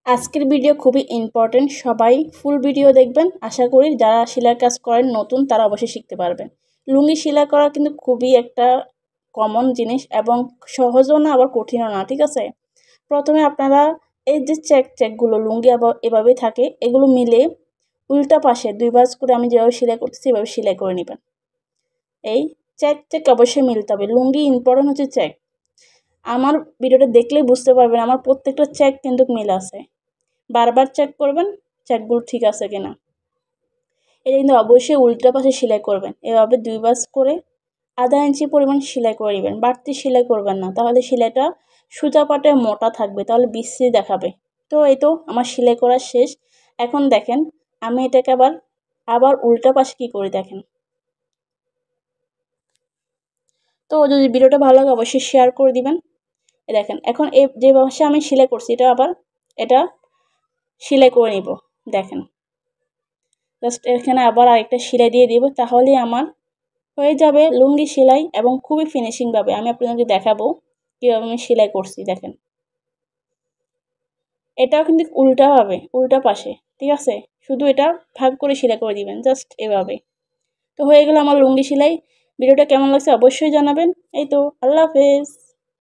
আজকের ভিডিও খুবই ইম্পর্টেন্ট, সবাই ফুল ভিডিও দেখবেন। আশা করি যারা সেলাই কাজ করেন নতুন তারা অবশ্যই শিখতে পারবেন। লুঙ্গি সেলাই করা কিন্তু খুবই একটা কমন জিনিস এবং সহজও না আবার কঠিনও না, ঠিক আছে। প্রথমে আপনারা এই যে চেকগুলো লুঙ্গি আবার এভাবেই থাকে, এগুলো মিলে উল্টা পাশে 2 ভাঁজ করে আমি যেভাবে সেলাই করতেছি এভাবে সেলাই করে নেবেন। এই চেক অবশ্যই মিলতে হবে। লুঙ্গি ইম্পর্টেন্ট হচ্ছে চেক। আমার ভিডিওটা দেখলেই বুঝতে পারবেন আমার প্রত্যেকটা চেক কিন্তু মিল আছে। বারবার চেক করবেন চেকগুলো ঠিক আছে কিনা। এটা কিন্তু অবশ্যই উল্টা পাশে সেলাই করবেন। এভাবে 2 ভাঁজ করে আধা ইঞ্চি পরিমাণ সেলাই করে নেবেন। বাড়তি সেলাই করবেন না, তাহলে সেলাইটা সোজা পাটে মোটা থাকবে, তাহলে বিশ্রী দেখাবে। তো এই তো আমার সেলাই করা শেষ। এখন দেখেন আমি এটাকে আবার উল্টা পাশে কি করি দেখেন। তো যদি ভিডিওটা ভালো লাগে অবশ্যই শেয়ার করে দিবেন। দেখেন এখন এই যে পাশে আমি সেলাই করছি এটা সেলাই করে নিব। দেখেন জাস্ট এখানে আবার আরেকটা সেলাই দিয়ে দিব, তাহলেই আমার হয়ে যাবে লুঙ্গি সেলাই এবং খুবই ফিনিশিং ভাবে আমি আপনাদেরকে দেখাবো কিভাবে আমি সেলাই করছি। দেখেন এটাও কিন্তু উল্টা পাশে, ঠিক আছে। শুধু এটা ভাগ করে সেলাই করে দিবেন জাস্ট এভাবে। তো হয়ে গেল আমার লুঙ্গি সেলাই। ভিডিওটা কেমন লাগছে অবশ্যই জানাবেন। এই তো, আল্লাহ হাফেজ।